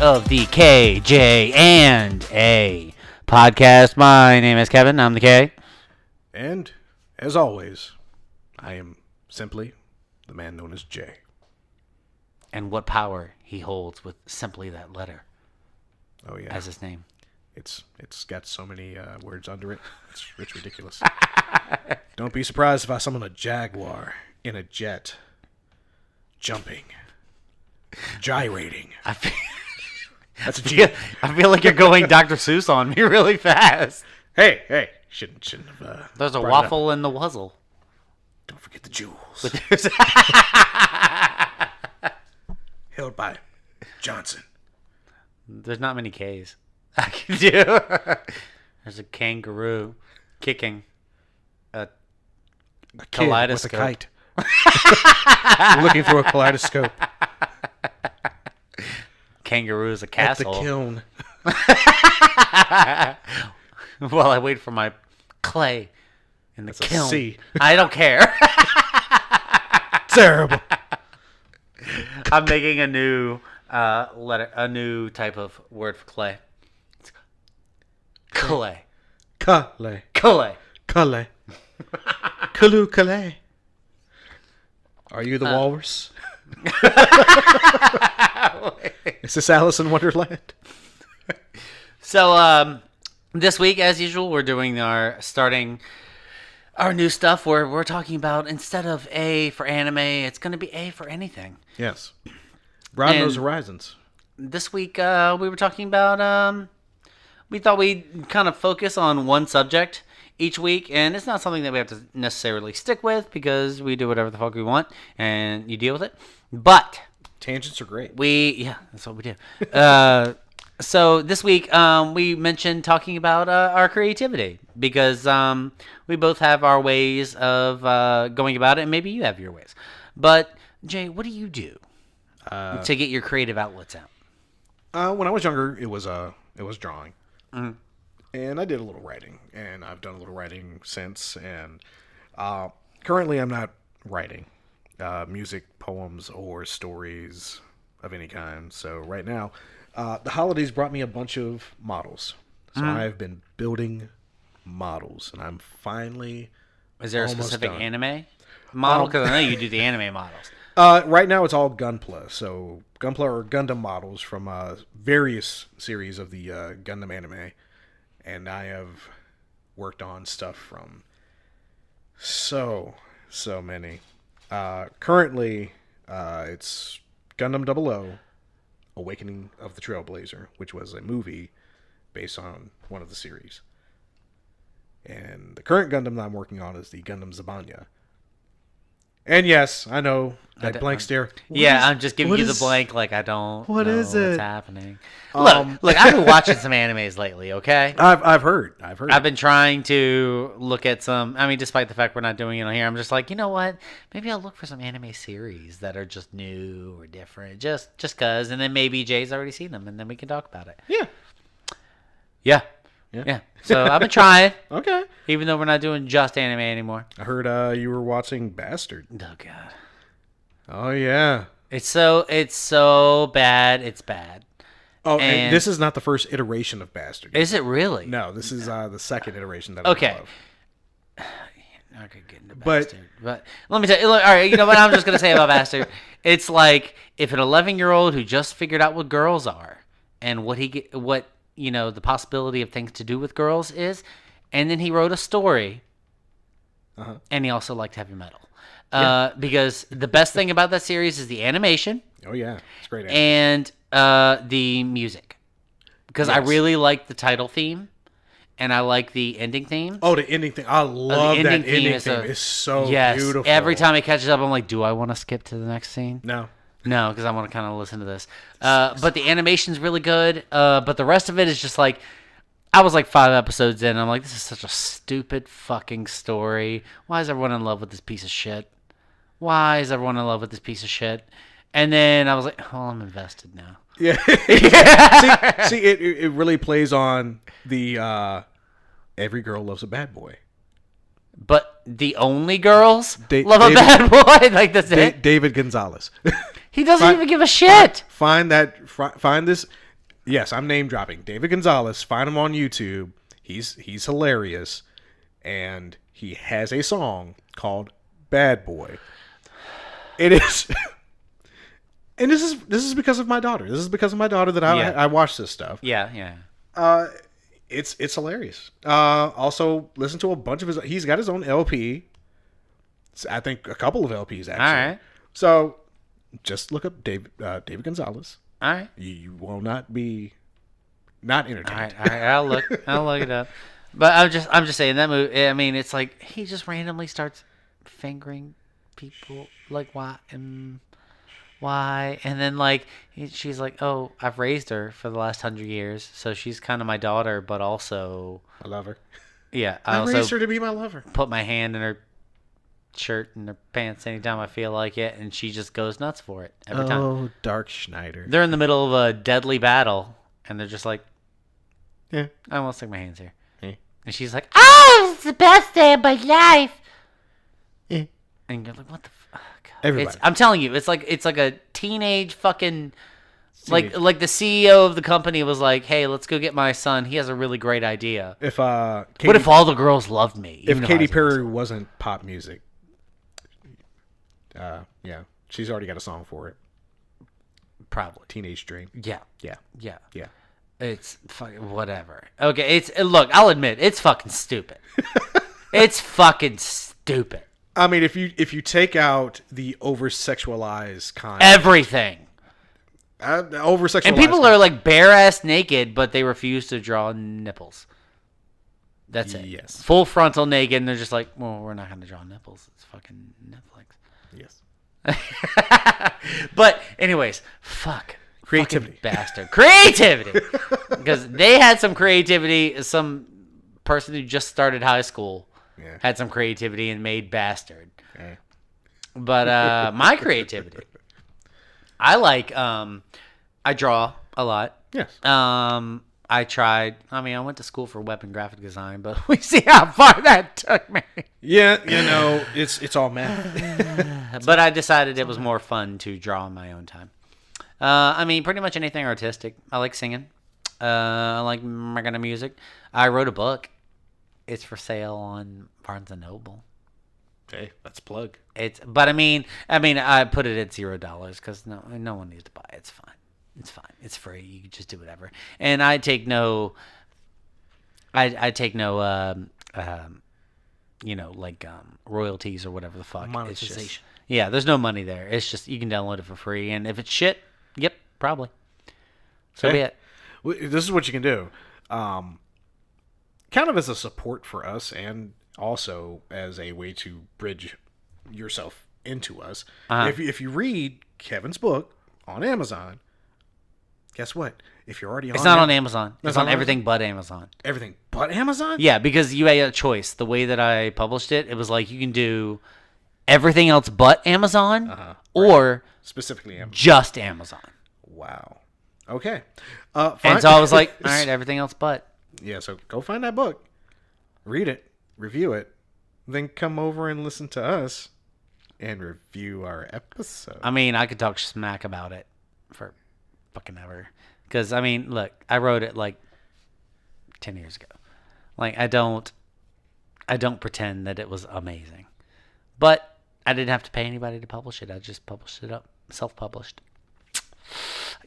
of the KJ and A podcast. My name is Kevin. I'm the K. And, as always, I am simply the man known as J. And what power he holds with simply that letter. Oh, yeah. As his name. It's got so many words under it. It's ridiculous. Don't be surprised if I summon a jaguar in a jet. Jumping. Gyrating. That's a G. I feel like you're going Dr. Seuss on me really fast. Hey. Shouldn't have. There's a waffle in the wuzzle. Don't forget the jewels. Held by Johnson. There's not many K's I can do. There's a kangaroo kicking a kaleidoscope. With a kite. Looking through a kaleidoscope. Kangaroo is a castle. At the kiln. While I wait for my clay in the kiln. A C. I don't care. Terrible. I'm making a new letter, a new type of word for clay. It's clay. Calais. Clay. Calais. Kalu Calais. Are you the walrus? Is this Alice in Wonderland? So, this week, as usual, we're doing starting our new stuff where we're talking about, instead of A for anime, it's going to be A for anything. Yes. Broaden those horizons. This week, we were talking about, we thought we'd kind of focus on one subject each week, and it's not something that we have to necessarily stick with because we do whatever the fuck we want, and you deal with it. But tangents are great. That's what we do. So this week, we mentioned talking about our creativity because we both have our ways of going about it, and maybe you have your ways. But Jay, what do you do to get your creative outlets out? When I was younger, it was drawing, Mm-hmm. and I did a little writing, and I've done a little writing since. And currently, I'm not writing music, poems, or stories of any kind. So right now, the holidays brought me a bunch of models. So I've been building models, and I'm finally. Is there a almost specific done. Anime model? Because I know you do the anime models. Right now, it's all Gunpla. So Gunpla are Gundam models from various series of the Gundam anime. And I have worked on stuff from so many. Currently, it's Gundam 00, Awakening of the Trailblazer, which was a movie based on one of the series. And the current Gundam that I'm working on is the Gundam Zabanya. And yes, I know that blank stare. I'm just giving you the blank, like I don't know what's happening. Look, I've been watching some animes lately, okay? I've heard. I've been trying to look at some, despite the fact we're not doing it on here, I'm just like, you know what? Maybe I'll look for some anime series that are just new or different, just cause, and then maybe Jay's already seen them, and then we can talk about it. Yeah. So I've been trying. Okay. Even though we're not doing just anime anymore. I heard you were watching Bastard. Oh God. Oh yeah. It's so bad. It's bad. Oh, and this is not the first iteration of Bastard. Is it really? No, this is the second iteration that okay. I know of. I could get into Bastard, but let me tell you. Look, all right, you know what I'm just gonna say about Bastard? It's like if an 11-year-old who just figured out what girls are and what the possibility of things to do with girls is, and then he wrote a story, and he also liked heavy metal. Because the best thing about that series is the animation. Oh, yeah. It's great animation. And the music. Because I really like the title theme, and I like the ending theme. Oh, the ending theme. I love that ending theme. It's so beautiful. Every time it catches up, I'm like, do I want to skip to the next scene? No, because I want to kind of listen to this. But the animation's really good. But the rest of it is just like, I was like 5 episodes in, and I'm like, this is such a stupid fucking story. Why is everyone in love with this piece of shit? And then I was like, oh, I'm invested now. Yeah. See, it really plays on the every girl loves a bad boy. But the only girls love a bad boy? Like, that's it? David Gonzalez. He doesn't even give a shit. Find this. Yes, I'm name dropping. David Gonzalez. Find him on YouTube. He's hilarious, and he has a song called "Bad Boy." It is, and this is because of my daughter. This is because of my daughter that I watch this stuff. Yeah, yeah. It's hilarious. Also, listen to a bunch of his. He's got his own LP. I think a couple of LPs actually. All right. So just look up David Gonzalez. All right. You will not be not entertained. All right. I'll look it up. But I'm just saying that movie. I mean, it's like he just randomly starts fingering people. Like why? Why? And then like she's like, oh, I've raised her for the last 100 years, so she's kind of my daughter, but also I love her. Yeah, I raised her to be my lover. Put my hand in her shirt and her pants anytime I feel like it, and she just goes nuts for it every time. Oh, Dark Schneider. They're in the middle of a deadly battle, and they're just like, yeah, I won't stick my hands here. Yeah. And she's like, oh, it's the best day of my life. Yeah. And you're like, what the fuck? Everybody. I'm telling you, it's like a teenage fucking like the CEO of the company was like, hey, let's go get my son. He has a really great idea. What if all the girls loved me? If Katy Perry wasn't pop music, yeah, she's already got a song for it. Probably. Teenage Dream. Yeah. Yeah. Yeah. Yeah. It's fucking whatever. Okay, look, I'll admit, it's fucking stupid. It's fucking stupid. I mean, if you take out the over-sexualized kind, everything, over-sexualized, and people are like bare-ass naked, but they refuse to draw nipples. That's it. Yes. Full frontal naked, and they're just like, well, we're not going to draw nipples. It's fucking Netflix. Yes. But anyways, fuck. Creativity. Bastard. Creativity. Because they had some creativity. Some person who just started high school had some creativity and made Bastard. Yeah. But my creativity, I like, I draw a lot. Yes. I went to school for web and graphic design, but we see how far that took me. Yeah, it's all math. But I decided it was more fun to draw on my own time. Pretty much anything artistic. I like singing. I like making music. I wrote a book. It's for sale on Barnes and Noble. Okay, that's a plug. I put it at $0 because no one needs to buy it. It's fine. It's fine. It's free. You can just do whatever. And I take no. Royalties or whatever the fuck. Monetization. There's no money there. It's just you can download it for free, and if it's shit, yep, probably. So be it. This is what you can do. Kind of as a support for us, and also as a way to bridge yourself into us. If you read Kevin's book on Amazon, guess what? If you're already it's not on Amazon. It's on everything but Amazon. Everything but Amazon? Yeah, because you had a choice. The way that I published it, it was like you can do everything else but Amazon or specifically Amazon. Just Amazon. Wow. Okay. And so I was like, all right, everything else but. Yeah, so go find that book, read it, review it, then come over and listen to us and review our episode. I could talk smack about it for fucking ever. Because, look, I wrote it like 10 years ago. Like, I don't pretend that it was amazing. But I didn't have to pay anybody to publish it. I just published it up, self-published.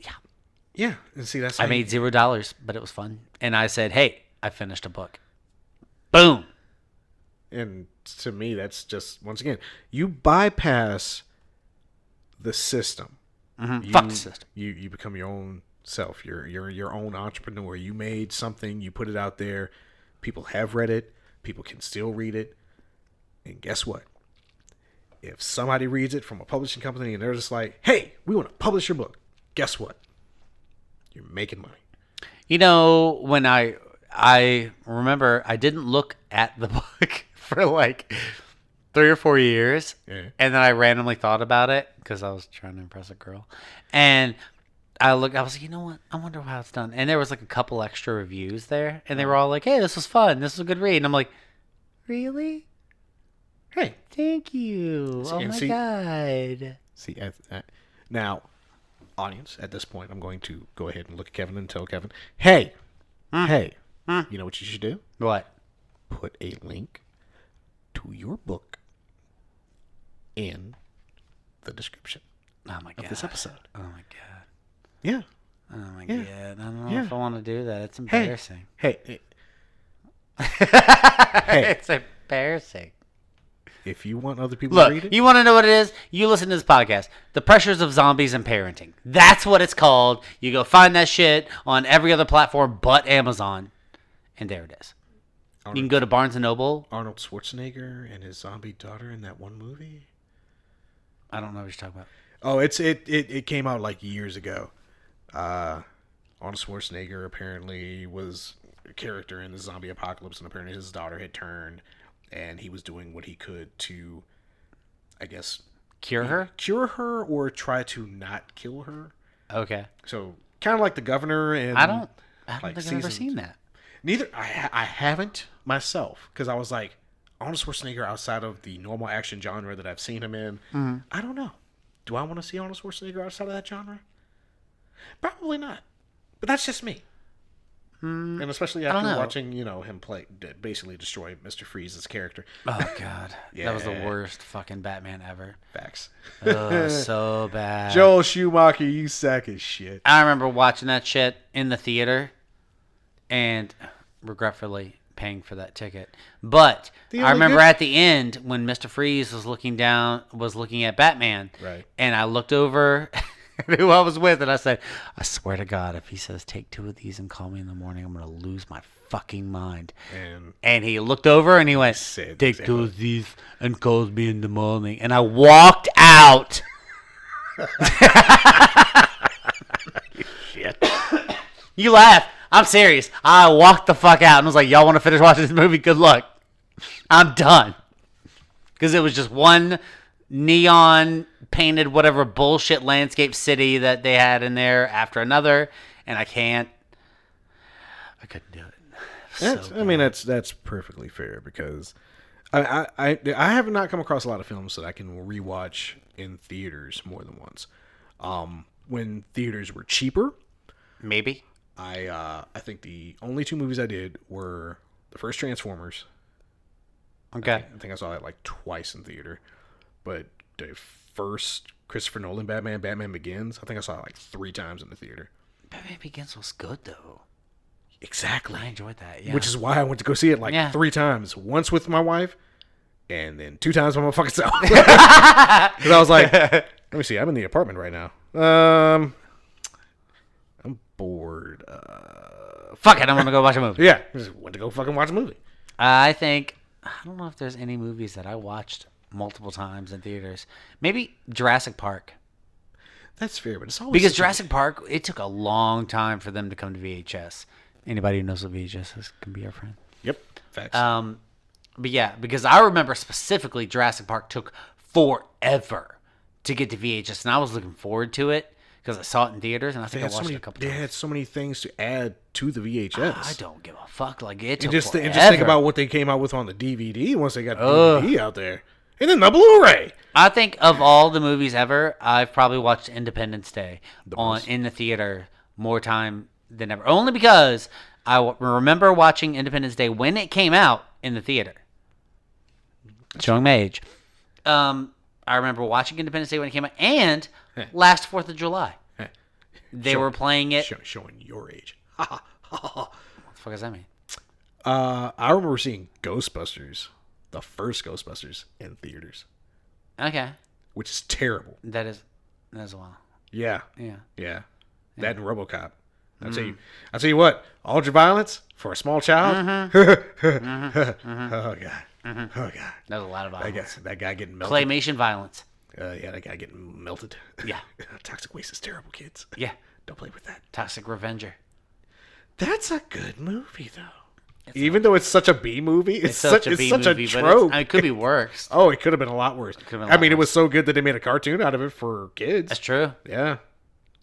Yeah. Yeah, and see, that's I made $0, but it was fun. And I said, hey, I finished a book. Boom. And to me, that's just, once again, you bypass the system. Mm-hmm. Fuck the system. You become your own self. You're your own entrepreneur. You made something, you put it out there. People have read it. People can still read it. And guess what? If somebody reads it from a publishing company and they're just like, hey, we want to publish your book, guess what? You're making money. When I remember I didn't look at the book for like 3 or 4 years. Yeah. And then I randomly thought about it because I was trying to impress a girl. And I was like, you know what? I wonder how it's done. And there was like a couple extra reviews there. And they were all like, hey, this was fun. This was a good read. And I'm like, really? Hey. Thank you. Oh, my God. See, now, audience, at this point, I'm going to go ahead and look at Kevin and tell Kevin, hey, you know what you should do? What? Put a link to your book in the description of this episode. Oh my god. Yeah. Oh my god. I don't know if I want to do that. It's embarrassing. Hey. It's embarrassing. If you want other people to read it. You want to know what it is? You listen to this podcast. The Pressures of Zombies and Parenting. That's what it's called. You go find that shit on every other platform but Amazon. And there it is. You can go to Barnes & Noble. Arnold Schwarzenegger and his zombie daughter in that one movie. I don't know what you're talking about. Oh, it came out like years ago. Arnold Schwarzenegger apparently was a character in the zombie apocalypse, and apparently his daughter had turned, and he was doing what he could to, I guess, cure her or try to not kill her. Okay. So kind of like the governor. And I don't think I've ever seen that. Neither I haven't myself, because I was like, Arnold Schwarzenegger outside of the normal action genre that I've seen him in. Mm-hmm. I don't know. Do I want to see Arnold Schwarzenegger outside of that genre? Probably not. But that's just me. And especially after watching, him basically destroy Mr. Freeze's character. Oh, God. That was the worst fucking Batman ever. Facts. Oh, so bad. Joel Schumacher, you sack of shit. I remember watching that shit in the theater and regretfully paying for that ticket. But I remember at the end when Mr. Freeze was looking at Batman. Right. And I looked over who I was with, and I said, I swear to God, if he says take 2 of these and call me in the morning, I'm going to lose my fucking mind. And he looked over and he went, take 2 of these and call me in the morning. And I walked out. Shit. You laugh. I'm serious. I walked the fuck out and was like, y'all want to finish watching this movie? Good luck. I'm done. Because it was just one neon painted whatever bullshit landscape city that they had in there after another, and I couldn't do it. That's perfectly fair, because I have not come across a lot of films that I can rewatch in theaters more than once. When theaters were cheaper, maybe I think the only 2 movies I did were the first Transformers. Okay. I think I saw that like twice in theater, but the first Christopher Nolan Batman Begins, I think I saw it like 3 times in the theater. Batman Begins was good though. Exactly. I enjoyed that. Yeah. Which is why I went to go see it like 3 times. Once with my wife, and then 2 times by my fucking self. Because I was like, let me see, I'm in the apartment right now. I'm bored. Fuck it, I'm gonna go watch a movie. Yeah, just went to go fucking watch a movie. I don't know if there's any movies that I watched multiple times in theaters. Maybe Jurassic Park. That's fair, but it's always because Jurassic Park, it took a long time for them to come to VHS. Anybody who knows what VHS is can be our friend. Yep, facts. But yeah, because I remember specifically Jurassic Park took forever to get to VHS, and I was looking forward to it because I saw it in theaters, and I think I watched it a couple times. They had so many things to add to the VHS. I don't give a fuck. Like it took just forever. think about what they came out with on the DVD once they got the DVD out there. And then the Blu-ray. I think of all the movies ever, I've probably watched Independence Day in the theater more time than ever. Only because I remember watching Independence Day when it came out in the theater. Showing my age. I remember watching Independence Day when it came out, and last 4th of July. They were playing it. Showing your age. What the fuck does that mean? I remember seeing Ghostbusters. The first Ghostbusters in theaters. Okay. Which is terrible. That is a while. Yeah. Yeah. That and RoboCop. I'll tell you what, ultra-violence for a small child. Oh God. Oh God. That was a lot of violence. That guy getting melted. Claymation violence. That guy getting melted. Yeah. Toxic waste is terrible, kids. Yeah. Don't play with that. Toxic Revenger. That's a good movie, though. Even though it's such a B movie, it's such a trope. It could be worse. Oh, it could have been a lot worse. It was so good that they made a cartoon out of it for kids. That's true. Yeah,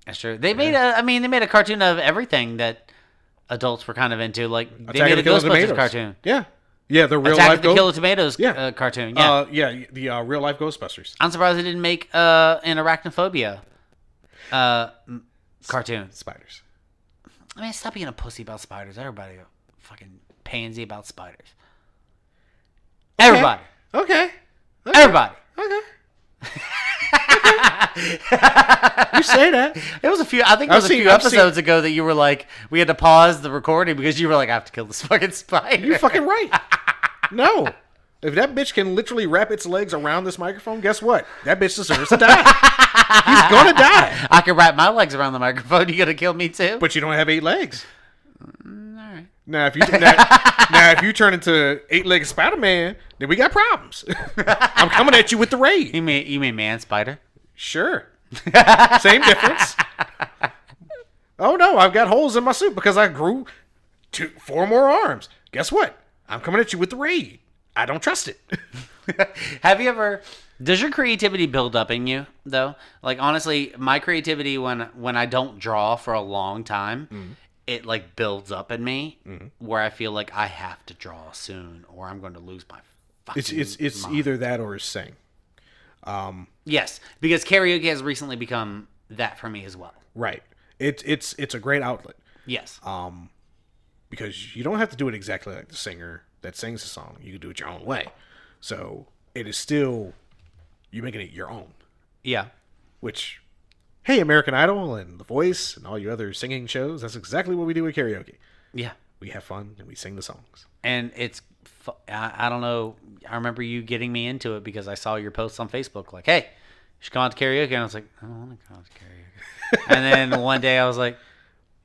that's true. They made a cartoon of everything that adults were kind of into. Like they made a Ghostbusters cartoon. Yeah, the real Attack life of the Killer Tomatoes cartoon. Yeah, the real life Ghostbusters. I'm surprised they didn't make an Arachnophobia. Cartoon. Spiders. I mean, stop being a pussy about spiders. Everybody a fucking pansy about spiders. Everybody. Okay. Everybody. Okay. You say that. It was a few. I think it was a few episodes ago that you were like, we had to pause the recording because you were like, I have to kill this fucking spider. You're fucking right. No. If that bitch can literally wrap its legs around this microphone, guess what? That bitch deserves to die. He's gonna die. I can wrap my legs around the microphone. You gonna kill me too? But you don't have 8 legs. All right. Now, if you turn into 8-legged Spider-Man, then we got problems. I'm coming at you with the raid. You mean man spider? Sure. Same difference. Oh no, I've got holes in my suit because I grew 4 more arms. Guess what? I'm coming at you with the raid. I don't trust it. Have you ever? Does your creativity build up in you though? Like honestly, my creativity when I don't draw for a long time, it like builds up in me where I feel like I have to draw soon or I'm going to lose my fucking It's mind. either that or sing. Yes, because karaoke has recently become that for me as well. Right. It's a great outlet. Yes. Because you don't have to do it exactly like the singer that sings the song. You can do it your own way. So it is still you making it your own. Yeah. Which, hey, American Idol and The Voice and all your other singing shows, that's exactly what we do with karaoke. Yeah. We have fun and we sing the songs. And it's, I don't know, I remember you getting me into it because I saw your posts on Facebook like, hey, you should come out to karaoke. And I was like, I don't want to come out to karaoke. And then one day I was like,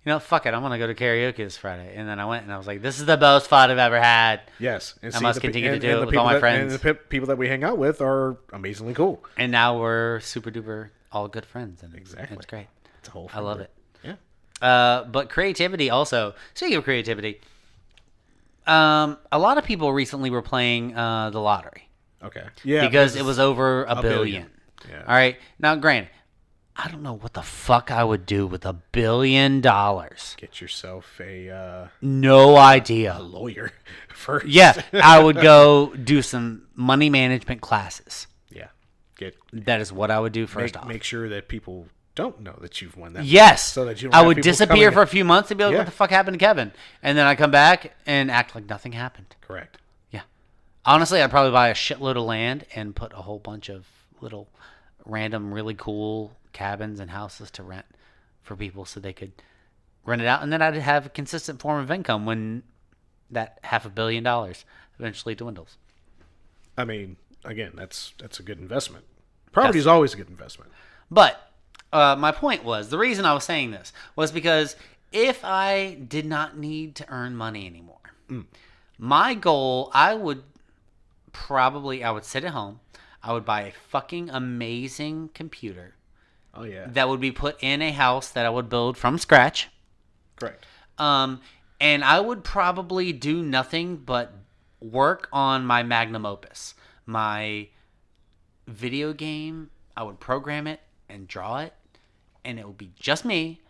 you know, fuck it, I'm going to go to karaoke this Friday. And then I went and I was like, this is the most fun I've ever had. Yes. And I must continue to do it with all my friends. And the people that we hang out with are amazingly cool. And now we're super duper all good friends. And Exactly. It's great. It's a whole I love it. Yeah. But creativity also, speaking of creativity, a lot of people recently were playing the lottery. Okay. Yeah. Because it was over a billion. Yeah. All right. Now, granted, I don't know what the fuck I would do with $1 billion. Get yourself No idea. a lawyer first. Yeah, I would go do some money management classes. Yeah. That is what I would do first off. Make sure that people don't know that you've won that. Yes. So that you don't I have would people disappear coming for a few months and be like, Yeah. what the fuck happened to Kevin? And then I come back and act like nothing happened. Correct. Yeah. Honestly, I'd probably buy a shitload of land and put a whole bunch of little random, really cool cabins and houses to rent for people so they could rent it out. And then I'd have a consistent form of income when that $500 million eventually dwindles. I mean, again, that's a good investment. Property is always a good investment. But my point was, the reason I was saying this was because if I did not need to earn money anymore, my goal, I would sit at home. I would buy a fucking amazing computer. Oh, yeah. That would be put in a house that I would build from scratch. Correct. And I would probably do nothing but work on my magnum opus. My video game, I would program it and draw it, and it would be just me.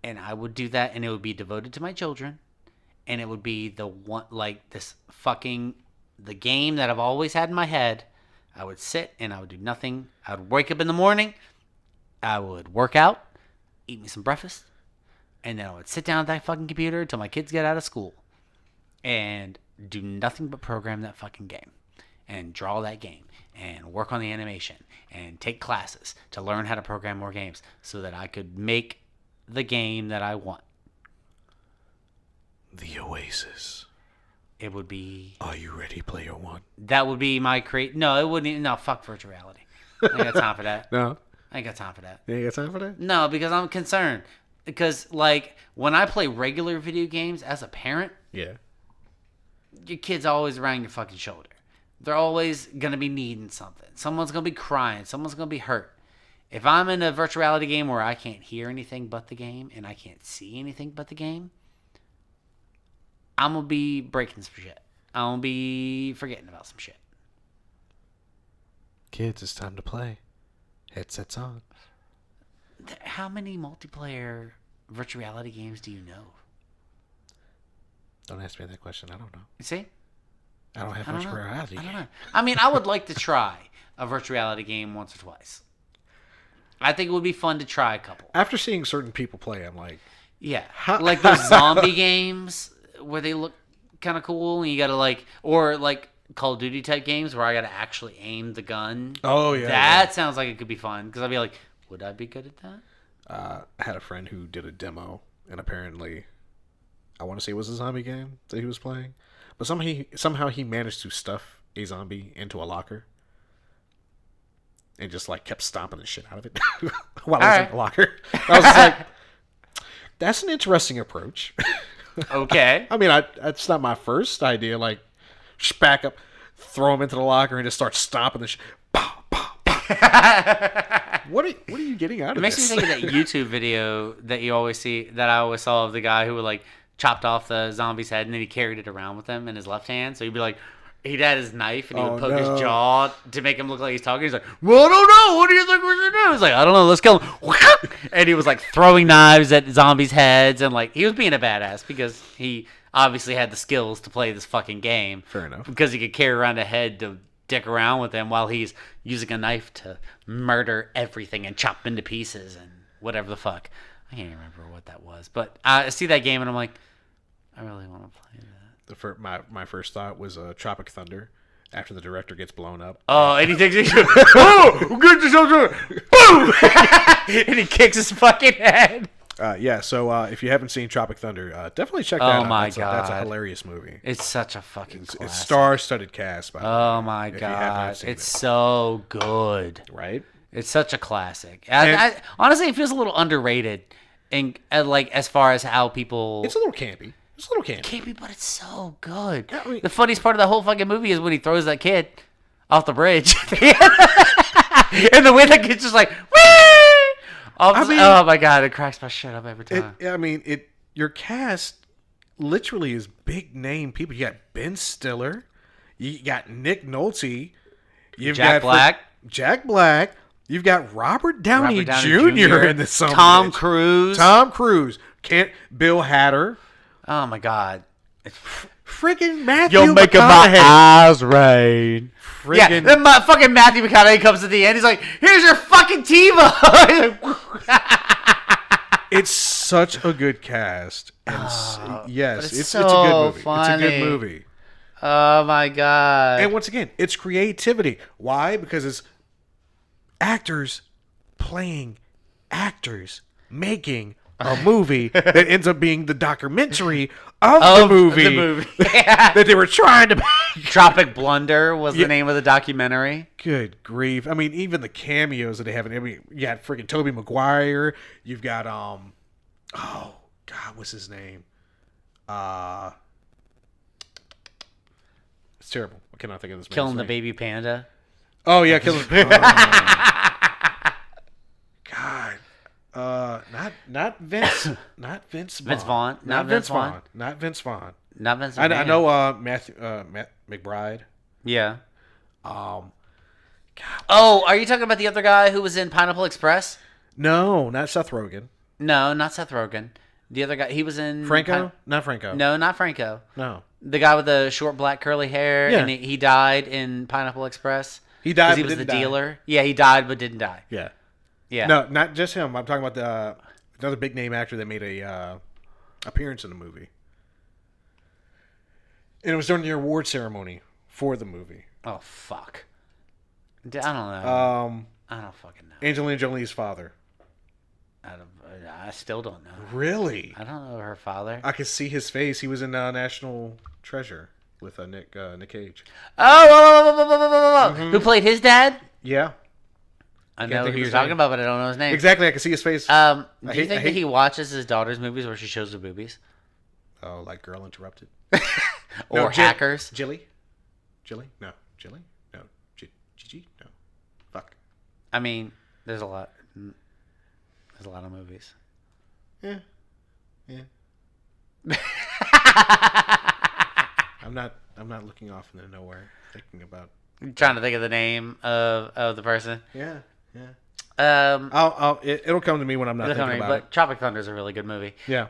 And I would do that, and it would be devoted to my children. And it would be the one, like this fucking, the game that I've always had in my head. I would sit and I would do nothing. I would wake up in the morning. I would work out, eat me some breakfast, and then I would sit down at that fucking computer until my kids get out of school and do nothing but program that fucking game and draw that game and work on the animation and take classes to learn how to program more games so that I could make the game that I want. The Oasis. It would be... Are you ready, player one? That would be my No, it wouldn't... No, fuck virtual reality. I ain't got time for that. No. I ain't got time for that. You ain't got time for that? No, because I'm concerned. Because, like, when I play regular video games as a parent, Yeah. your kid's always around your fucking shoulder. They're always going to be needing something. Someone's going to be crying. Someone's going to be hurt. If I'm in a virtual reality game where I can't hear anything but the game and I can't see anything but the game, I'm going to be breaking some shit. I'm going to be forgetting about some shit. Kids, it's time to play. Headsets on. How many multiplayer virtual reality games do you know? Don't ask me that question. I don't know. You see? I don't have I much don't know. variety. I don't know. I mean, I would like to try a virtual reality game once or twice. I think it would be fun to try a couple. After seeing certain people play, I'm like, Yeah, like those zombie games where they look kind of cool, and you gotta or Call of Duty type games where I gotta actually aim the gun. oh yeah, That sounds like it could be fun because I'd be like, would I be good at that? I had a friend who did a demo, and apparently, I want to say it was a zombie game that he was playing, but somehow he managed to stuff a zombie into a locker, and just like kept stomping the shit out of it while I was in the locker. I was just like, that's an interesting approach. Okay. I mean, that's not my first idea. Like, just back up, throw him into the locker, and just start stomping the shit. What are you getting out of this? It makes me think of that YouTube video that you always see, that I always saw, of the guy who would like chopped off the zombie's head and then he carried it around with him in his left hand. So he'd be like, he'd had his knife and he would poke his jaw to make him look like he's talking. He's like, well, I don't know. What do you think we should do? He's like, I don't know. Let's kill him. And he was like throwing knives at zombies' heads, and like he was being a badass because he obviously had the skills to play this fucking game. Fair enough. Because he could carry around a head to dick around with him while he's using a knife to murder everything and chop into pieces and whatever the fuck. I can't even remember what that was. But I see that game and I'm like, I really want to play that. My first thought was Tropic Thunder. After the director gets blown up. Oh, and he takes it. Oh, get yourself boom! And he kicks his fucking head. Yeah, so if you haven't seen Tropic Thunder, definitely check that out. Oh my god, that's a hilarious movie. It's such a fucking classic. It's star-studded cast. By the way, oh my god, it's so good. Right? It's such a classic. I honestly, it feels a little underrated, and like as far as how people. It's a little campy. It's a little campy, but it's so good. Yeah, I mean, the funniest part of the whole fucking movie is when he throws that kid off the bridge, and the way that kid's just like, oh my god, it cracks my shit up every time. Your cast literally is big name people. You got Ben Stiller, you got Nick Nolte, Jack Black. You've got Robert Downey Jr. in this song. Tom Cruise, Bill Hader. Oh my god. Freaking Matthew You're making my eyes rain. Friggin'. Yeah, then fucking Matthew McConaughey comes at the end. He's like, here's your fucking TiVo. It's such a good cast. And yes, it's a good movie. Funny. It's a good movie. Oh my god. And once again, it's creativity. Why? Because it's actors playing actors making a movie that ends up being the documentary of the movie that they were trying to make. Tropic Blunder was the name of the documentary. Good grief. I mean, even the cameos that they have in it. You got freaking Tobey Maguire. You've got, oh, God, what's his name? It's terrible. I cannot think of this man's Killing the name. baby panda. Oh, yeah, Killing God. Not Vince Vaughn. Not Vince Vaughn. Not Vince Vaughn. Not Vince I know Matthew McBride. Yeah. God. Oh, are you talking about the other guy who was in Pineapple Express? No, not Seth Rogen. No, not Seth Rogen. The other guy, he was in Franco? Not Franco. No, not Franco. No. The guy with the short black curly hair, Yeah. and he died in Pineapple Express. He died, because he was the dealer. Yeah, he died but didn't die. Yeah. Yeah. No, not just him. I'm talking about another big name actor that made a appearance in the movie, and it was during the award ceremony for the movie. Oh fuck! I don't know. I don't fucking know. Angelina Jolie's father. I still don't know. Really? I don't know her father. I could see his face. He was in National Treasure with Nick Cage. Oh, who played his dad? Yeah. I know who you're talking about, but I don't know his name. Exactly, I can see his face. Do you think that he watches his daughter's movies where she shows the boobies? Oh, like Girl Interrupted? Or Hackers? Jilly? No. Jilly? No. Gigi? No. Fuck. I mean, there's a lot. There's a lot of movies. Yeah. I'm not looking off into nowhere thinking about. I'm trying to think of the name of the person. Yeah. It'll come to me when I'm not thinking about it. Tropic Thunder is a really good movie. Yeah.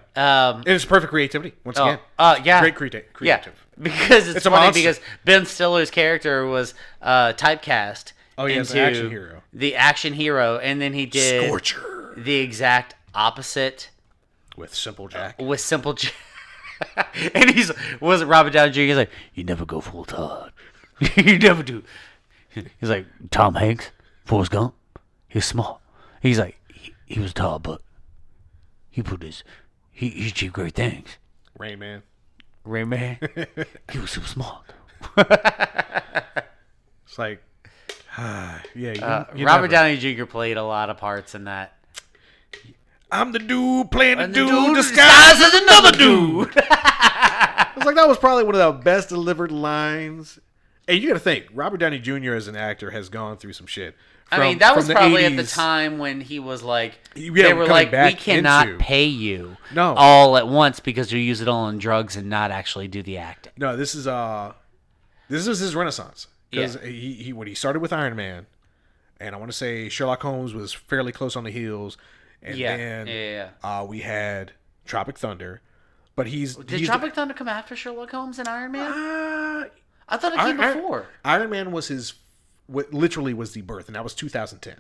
It's perfect creativity once again. Yeah. Great creative. Yeah. Because it's funny monster. because Ben Stiller's character was typecast Oh, yeah, it's an action hero. The action hero, and then he did Scorcher the exact opposite with Simple Jack. With Simple Jack. And was it Robert Downey Jr.? He's like, you never go full Todd. You never do. He's like, Tom Hanks, Forrest Gump, he's small. He's like, he was tall, but he achieved great things. Rain Man. He was so smart. It's like, Robert Downey Jr. played a lot of parts in that. I'm the dude playing the dude disguised as another dude. It's like that was probably one of the best delivered lines. And you got to think, Robert Downey Jr. as an actor has gone through some shit. I mean, that was probably 80s. At the time when he was like, they were like, we cannot pay you all at once because you use it all on drugs and not actually do the acting. No, this was his renaissance. Because he when he started with Iron Man, and I want to say Sherlock Holmes was fairly close on the heels. And then we had Tropic Thunder. But Did Tropic Thunder come after Sherlock Holmes and Iron Man? I thought it came before. Iron Man was literally was the birth, and that was 2010.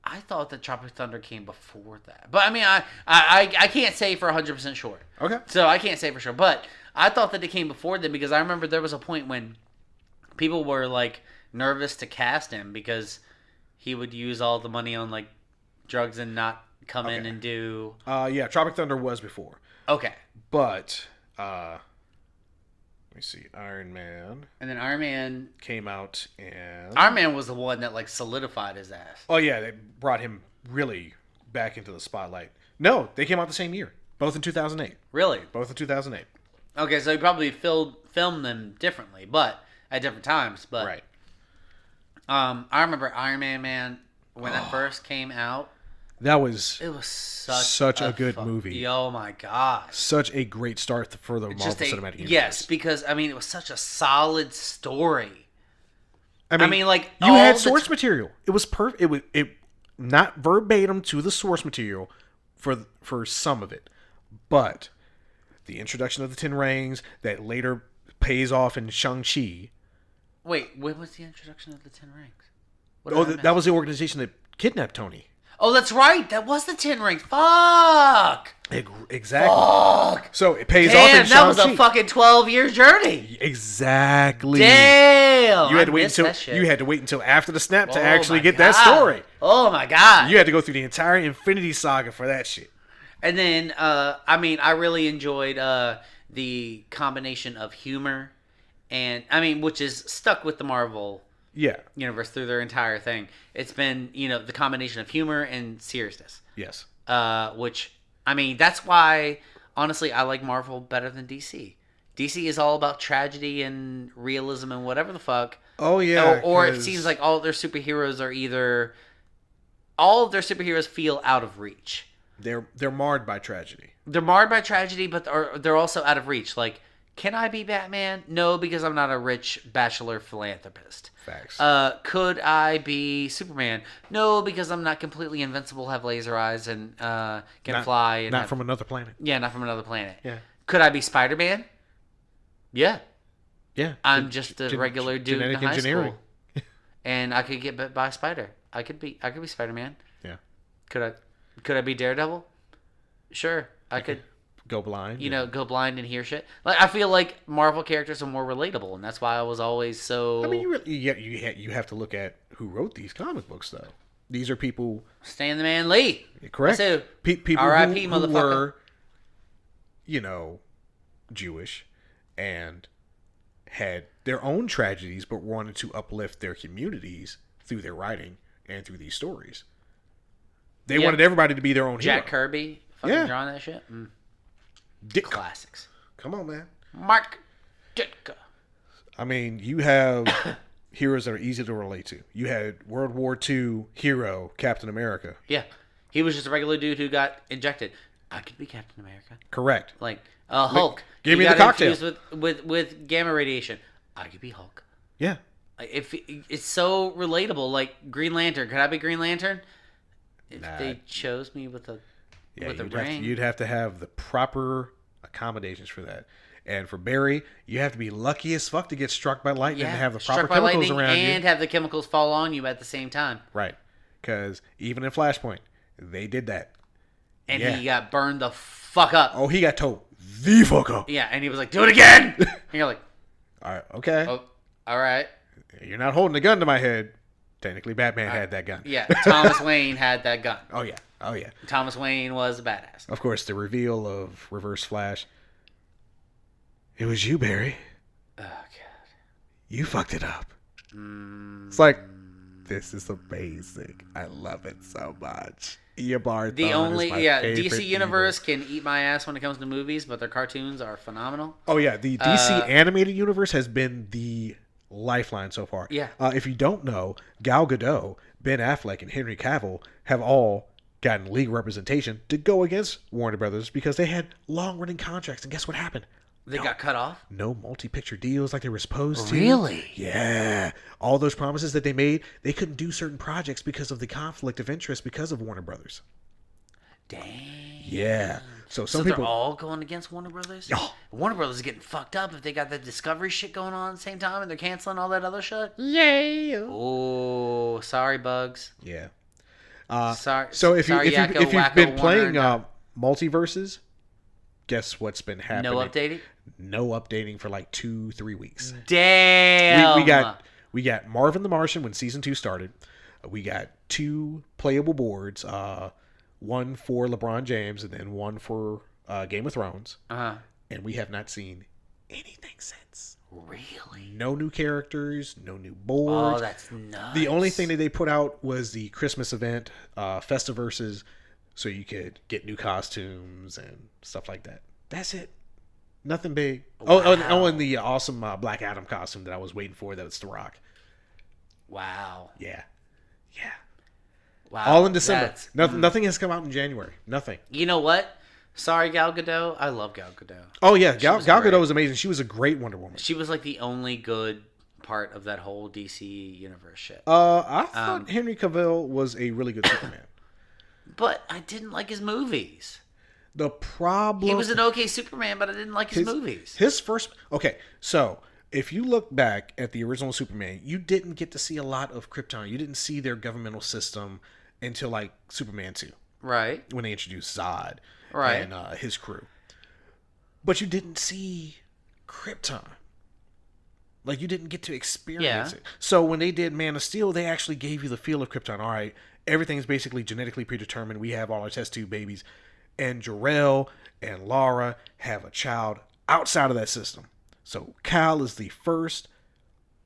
I thought that Tropic Thunder came before that. But I mean, I can't say for 100% sure. Okay. So I can't say for sure. But I thought that it came before then because I remember there was a point when people were like nervous to cast him because he would use all the money on like drugs and not come in and do. Tropic Thunder was before. Okay. But let me see, Iron Man. And then Iron Man came out, and Iron Man was the one that like solidified his ass. Oh yeah, they brought him really back into the spotlight. No, they came out the same year, both in 2008. Really? Both in 2008. Okay, so he probably filmed them differently, but at different times. But right. I remember Iron Man when that first came out. It was such a good movie. Oh my god! Such a great start for the Marvel Cinematic Universe. Yes, because I mean it was such a solid story. I mean like you had source material. It was perfect. It not verbatim to the source material for some of it, but the introduction of the Ten Rings that later pays off in Shang-Chi. Wait, when was the introduction of the Ten Rings? That was the organization that kidnapped Tony. Oh, that's right. That was the Ten Rings. Fuck. Exactly. Fuck. So it pays off in Shang-Chi. That was a fucking 12-year journey. Exactly. Damn. You had to wait until after the snap to actually get that story. Oh my god. You had to go through the entire Infinity Saga for that shit. And then, I really enjoyed the combination of humor and, which is stuck with the Marvel universe through their entire thing. It's been, the combination of humor and seriousness. Yes. Which, that's why, honestly, I like Marvel better than DC. DC is all about tragedy and realism and whatever the fuck. Oh, yeah. Or it seems like all of their superheroes feel out of reach. They're marred by tragedy. They're marred by tragedy, but they're also out of reach. Like, can I be Batman? No, because I'm not a rich bachelor philanthropist. Facts. Could I be Superman? No, because I'm not completely invincible, have laser eyes, and can fly. And from another planet. Yeah, not from another planet. Yeah. Could I be Spider-Man? Yeah. Yeah. I'm just a regular dude in high school. And I could get bit by a spider. I could be Spider-Man. Yeah. Could I be Daredevil? Sure, I could go blind. Go blind and hear shit. Like I feel like Marvel characters are more relatable, and that's why I was always so. You have to look at who wrote these comic books, though. These are people. Stan the Man Lee. Correct. People R.I.P. who motherfucker. were, Jewish, and had their own tragedies, but wanted to uplift their communities through their writing and through these stories. They wanted everybody to be their own hero. Jack Kirby fucking drawing that shit. Classics. Come on, man. Mark Ditka. You have heroes that are easy to relate to. You had World War II hero Captain America. Yeah. He was just a regular dude who got injected. I could be Captain America. Correct. Like Hulk. Give me the cocktail. With gamma radiation. I could be Hulk. Yeah. If it's so relatable, like Green Lantern. Could I be Green Lantern? If they chose me with a ring. You'd have to have the proper accommodations for that. And for Barry, you have to be lucky as fuck to get struck by lightning and have the proper struck by chemicals lightning around and you. have the chemicals fall on you at the same time. Right. Because even in Flashpoint, they did that. And Yeah. he got burned the fuck up. Oh, he got told the fuck up. Yeah, and he was like, "Do it again." And you're like, All right, okay. "Oh, all right." You're not holding a gun to my head. Technically, Batman had that gun. Yeah, Thomas Wayne had that gun. Oh, yeah. Oh, yeah. Thomas Wayne was a badass. Of course, the reveal of Reverse Flash. It was you, Barry. Oh god. You fucked it up. It's like, this is amazing. I love it so much. Eobard The Thawne only is my favorite DC evil. Universe can eat my ass when it comes to movies, but their cartoons are phenomenal. Oh yeah, the DC animated universe has been the lifeline so far. Yeah. If you don't know, Gal Gadot, Ben Affleck, and Henry Cavill have all gotten legal representation to go against Warner Brothers because they had long-running contracts, and guess what happened? They got cut off? No multi-picture deals like they were supposed to. Really? Yeah. All those promises that they made, they couldn't do certain projects because of the conflict of interest because of Warner Brothers. Dang. Yeah. So some So people they're all going against Warner Brothers? Oh. Warner Brothers is getting fucked up if they got the Discovery shit going on at the same time and they're canceling all that other shit. Yeah. Oh, sorry, Bugs. Yeah. Sorry. So if sorry, you've Yakko, been Wacko, playing Warner, multiverses, guess what's been happening? no updating? No updating for like 2-3 weeks. Damn. We got Marvin the Martian when season 2 started. We got 2 playable boards, one for LeBron James and then one for Game of Thrones. Uh-huh. And we have not seen anything since. Really? No new characters, no new boards. Oh, that's nuts. The only thing that they put out was the Christmas event, Festiverses, so you could get new costumes and stuff like that. That's it. Nothing big. Wow. And the awesome Black Adam costume that I was waiting for. That's The Rock. Wow. Yeah. Yeah. Wow. All in December. That's- Nothing has come out in January. Nothing. You know what? Sorry, Gal Gadot. I love Gal Gadot. Oh, yeah. Gal was great. Gadot was amazing. She was a great Wonder Woman. She was like the only good part of that whole DC universe shit. I thought Henry Cavill was a really good Superman. But I didn't like his movies. The problem... He was an okay Superman, but I didn't like his movies. His first... Okay, so if you look back at the original Superman, you didn't get to see a lot of Krypton. You didn't see their governmental system until like Superman 2. Right. When they introduced Zod Right. and his crew. But you didn't see Krypton. Like, you didn't get to experience it. So when they did Man of Steel, they actually gave you the feel of Krypton. All right, everything's basically genetically predetermined. We have all our test tube babies. And Jor-El and Lara have a child outside of that system. So Kal is the first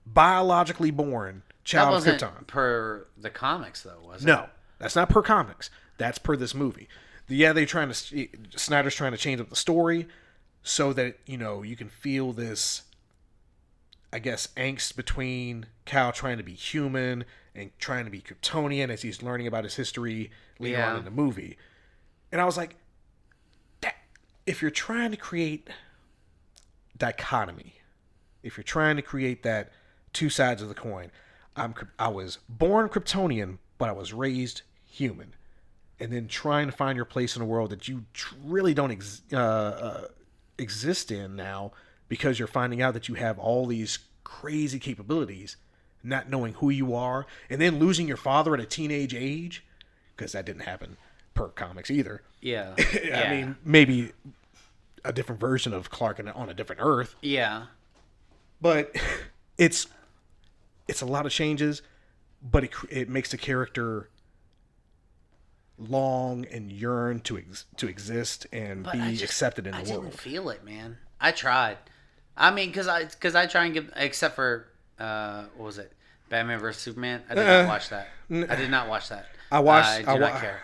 biologically born child That wasn't of Krypton. per the comics, though, was it? No, that's not per comics. That's per this movie. They're trying to... Snyder's trying to change up the story so that, you can feel this, I guess, angst between Kal trying to be human and trying to be Kryptonian as he's learning about his history later on in the movie. And I was like, if you're trying to create dichotomy, if you're trying to create that two sides of the coin, I was born Kryptonian, but I was raised human. And then trying to find your place in a world that you really don't exist in now because you're finding out that you have all these crazy capabilities, not knowing who you are, and then losing your father at a teenage age, because that didn't happen per comics either. Yeah. I mean, maybe a different version of Clark on a different Earth. Yeah. But it's a lot of changes, but it makes the character long and yearn to exist and be accepted in the world. I didn't feel it, man. I tried. I mean, because I try and give, except for what was it, Batman vs Superman? I did not watch that. I did not watch that. I do not care.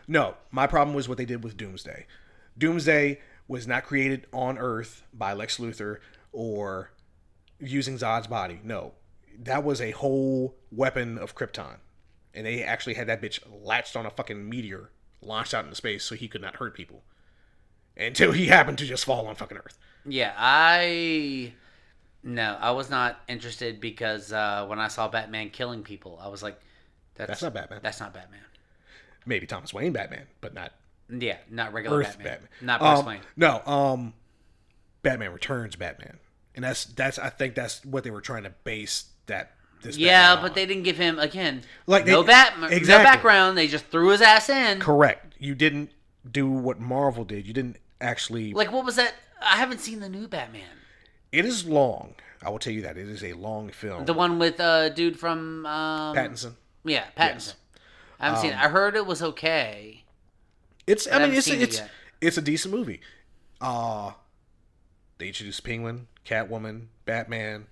No, my problem was what they did with Doomsday. Doomsday was not created on Earth by Lex Luthor or using Zod's body. No, that was a whole weapon of Krypton. And they actually had that bitch latched on a fucking meteor launched out into space so he could not hurt people. Until he happened to just fall on fucking Earth. Yeah, I was not interested because when I saw Batman killing people, I was like, that's not Batman. That's not Batman. Maybe Thomas Wayne Batman, but not... Yeah, not regular Earth Batman. Not Bruce Wayne. No, Batman Returns Batman, and that's I think that's what they were trying to base that. This yeah, Batman but on. they didn't give him again. Like no exactly. no background. They just threw his ass in. Correct. You didn't do what Marvel did. You didn't actually. Like, what was that? I haven't seen the new Batman. It is long. I will tell you that it is a long film. The one with dude from Pattinson. Yeah, Pattinson. Yes. I haven't seen it. I heard it was okay. It's a decent movie. They introduced Penguin, Catwoman, Batman,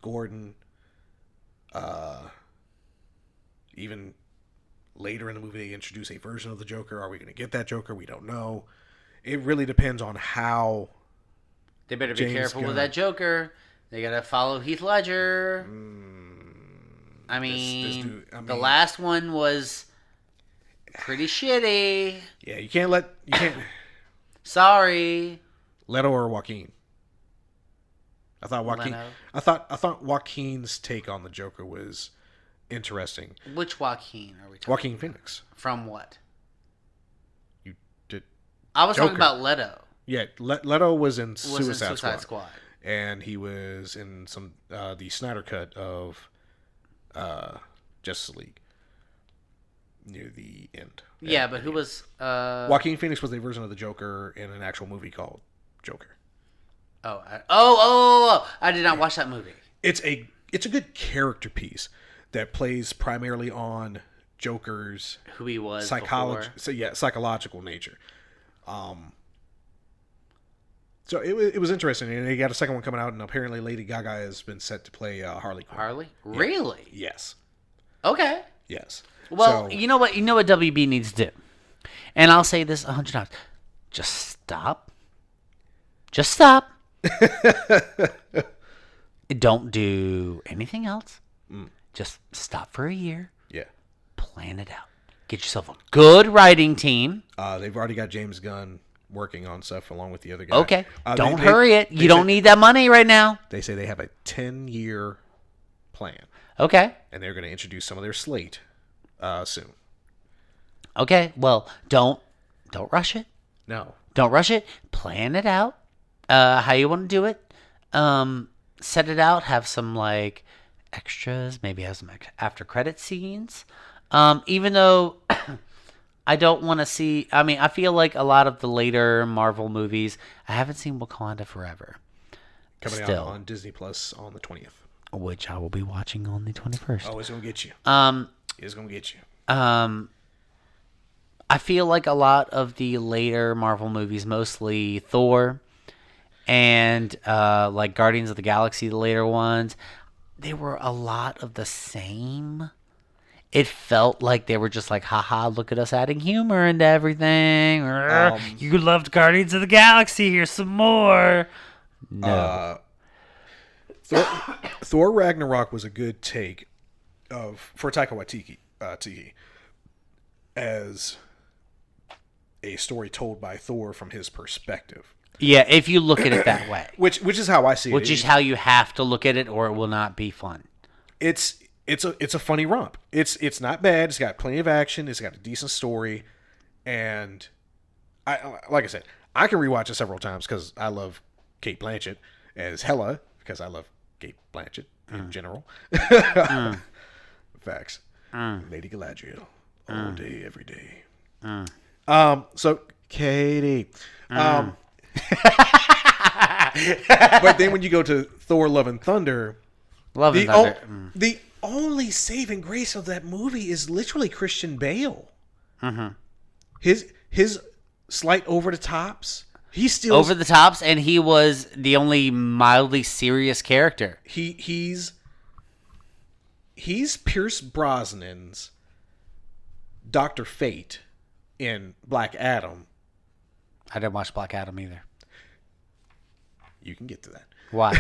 Gordon. Even later in the movie, they introduce a version of the Joker. Are we going to get that Joker? We don't know. It really depends on how. They better be careful with that Joker. They got to follow Heath Ledger. I mean, the last one was pretty shitty. Yeah, you can't. Sorry. Leto or Joaquin? I thought Joaquin's take on the Joker was interesting. Which Joaquin are we talking? Joaquin Phoenix. From what? You did. I was talking about Leto. Yeah, Leto was in Suicide Squad, and he was in some the Snyder cut of Justice League near the end. Yeah, but who was Joaquin Phoenix was a version of the Joker in an actual movie called Joker. I did not watch that movie. It's a good character piece that plays primarily on Joker's who he was psychological nature. So it was interesting, and they got a second one coming out, and apparently Lady Gaga has been set to play Harley Quinn. Harley? Yeah. Really? Yes. Okay. Yes. Well, you know what WB needs to do, and I'll say this 100 times: just stop. Just stop. Don't do anything else. Just stop for a year. Yeah. Plan it out. Get yourself a good writing team. They've already got James Gunn working on stuff along with the other guy. Okay. Don't hurry it. You don't need that money right now. They say they have a 10-year plan. Okay. And they're going to introduce some of their slate soon. Okay. Well, don't rush it. No. Don't rush it. Plan it out. How you want to do it. Set it out. Have some like extras. Maybe have some after credit scenes. Even though I don't want to see. I mean, I feel like a lot of the later Marvel movies. I haven't seen Wakanda Forever. Coming out on Disney Plus on the 20th. Which I will be watching on the 21st. Oh, it's gonna get you. It's gonna get you. I feel like a lot of the later Marvel movies, mostly Thor and like Guardians of the Galaxy, the later ones, they were a lot of the same. It felt like they were just like, haha, look at us adding humor into everything. You loved Guardians of the Galaxy, here's some more. No. Thor Ragnarok was a good take for Taika Waititi as a story told by Thor from his perspective. Yeah, if you look at it that way. Which is how I see it. Which is how you have to look at it, or it will not be fun. It's a funny romp. It's not bad. It's got plenty of action. It's got a decent story, and like I said, I can rewatch it several times because I love Kate Blanchett as Hela because I love Kate Blanchett in general. Facts. Lady Galadriel all day, every day. So Katie. But then when you go to Thor: Love and Thunder, the only saving grace of that movie is literally Christian Bale. Mm-hmm. His slight over the tops. He's still over the tops, and he was the only mildly serious character. He's Pierce Brosnan's Dr. Fate in Black Adam. I didn't watch Black Adam either. You can get to that. Why?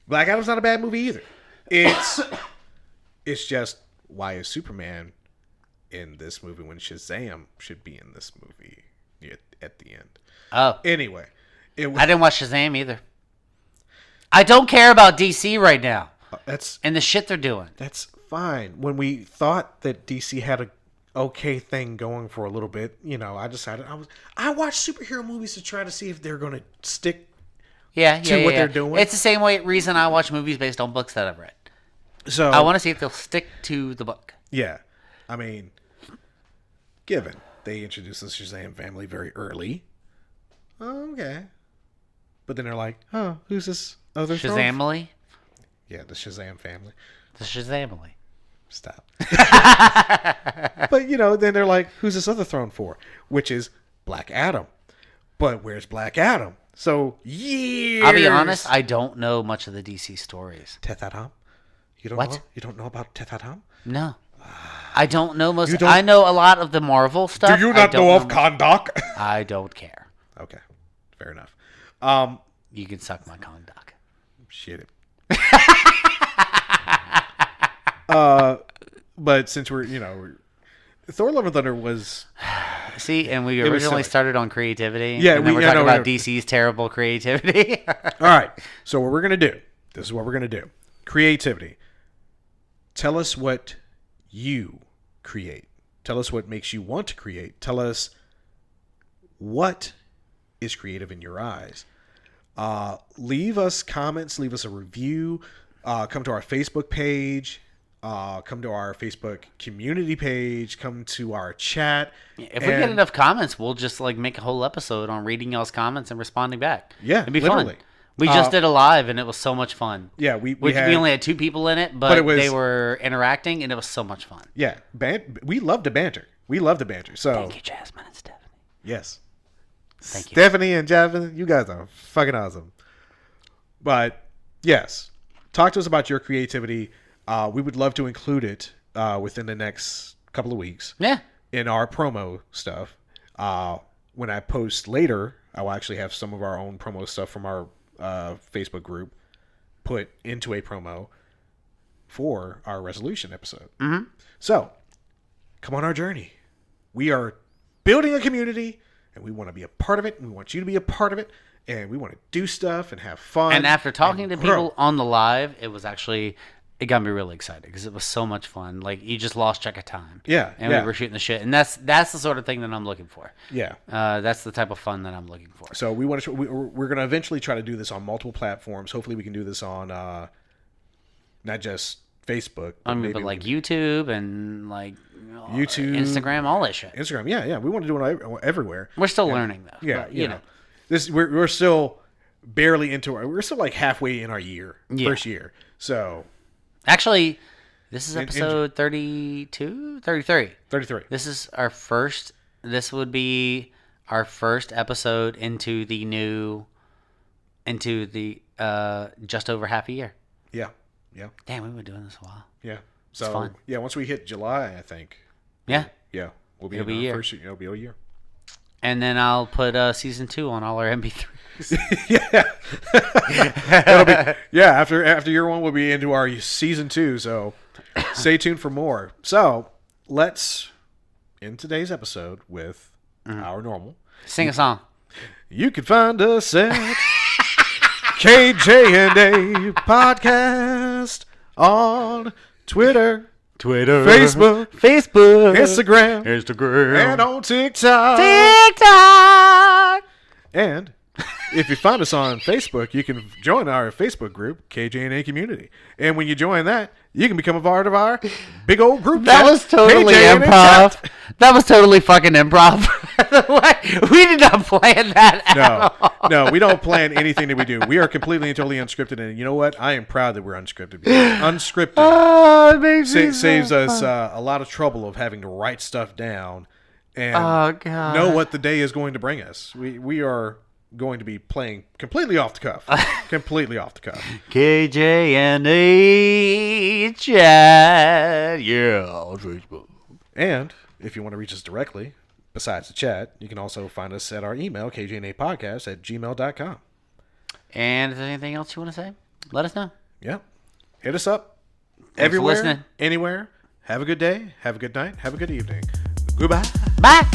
Black Adam's not a bad movie either. It's just, why is Superman in this movie when Shazam should be in this movie at the end? Oh. Anyway. I didn't watch Shazam either. I don't care about DC right now. And the shit they're doing. That's fine. When we thought that DC had a okay thing going for a little bit. I decided I watched superhero movies to try to see if they're going to stick to what they're doing. It's the same reason I watch movies based on books that I've read. So I want to see if they'll stick to the book. Yeah. I mean, given they introduced the Shazam family very early. Oh, okay. But then they're like, oh, who's this other Shazamily? Yeah, the Shazam family. The Shazamily. Stop. But, then they're like, who's this other throne for? Which is Black Adam. But where's Black Adam? So, years. I'll be honest, I don't know much of the DC stories. Teth Adam? You don't What? know? You don't know about Teth Adam? No. I don't know most. I know a lot of the Marvel stuff. Do you not know of Kahndaq? I don't care. Okay. Fair enough. You can suck my Kahndaq. Shit it. But since we're Thor: Love and Thunder was. See, and we originally started on creativity. Yeah, and then we're talking about DC's terrible creativity. All right. So what we're gonna do? This is what we're gonna do. Creativity. Tell us what you create. Tell us what makes you want to create. Tell us what is creative in your eyes. Leave us comments. Leave us a review. Come to our Facebook page. Come to our Facebook community page. Come to our chat. If we get enough comments, we'll just make a whole episode on reading y'all's comments and responding back. Yeah, it'd be literally. fun. We just did a live and it was so much fun. Yeah, we only had 2 people in it, but they were interacting and it was so much fun. Yeah, we love to banter. So thank you, Jasmine and Stephanie. Yes, thank you, Stephanie and Jasmine. You guys are fucking awesome. But yes, talk to us about your creativity. We would love to include it within the next couple of weeks. Yeah, in our promo stuff. When I post later, I will actually have some of our own promo stuff from our Facebook group put into a promo for our resolution episode. Mm-hmm. So, come on our journey. We are building a community, and we want to be a part of it, and we want you to be a part of it, and we want to do stuff and have fun. And after talking to people on the live, it got me really excited because it was so much fun. You just lost track of time. Yeah. And we were shooting the shit. And that's the sort of thing that I'm looking for. Yeah. That's the type of fun that I'm looking for. So we're going to eventually try to do this on multiple platforms. Hopefully we can do this on not just Facebook. But YouTube and YouTube, Instagram, all that shit. Instagram, yeah. We want to do it everywhere. We're still learning though. Yeah, but, you know. We're still barely into we're still halfway in our first year. So actually, this is episode 32? 33. 33. This would be our first episode into the just over half a year. Yeah. Damn, we've been doing this a while. Yeah. So, it's fun. Yeah, once we hit July, I think. Yeah. Yeah. It'll be a year. And then I'll put season 2 on all our MP3s. Yeah. After year 1, we'll be into our season 2. So stay tuned for more. So let's end today's episode with our normal. Sing a song. You can find us at KJ&A Podcast on Twitter, Facebook, Instagram, and on TikTok. And if you find us on Facebook, you can join our Facebook group, KJ&A Community. And when you join that, you can become a part of our big old group. That was totally improv. That was totally fucking improv. We did not plan that. No, we don't plan anything that we do. We are completely and totally unscripted. And you know what? I am proud that we're unscripted. Unscripted saves us a lot of trouble of having to write stuff down and know what the day is going to bring us. We are going to be playing completely off the cuff. KJ&A chat. Yeah, on Facebook. And if you want to reach us directly, besides the chat, you can also find us at our email, kjnapodcast@gmail.com. And if there's anything else you want to say, let us know. Yeah. Hit us up. Thanks everywhere, for listening. Anywhere. Have a good day. Have a good night. Have a good evening. Goodbye. Bye.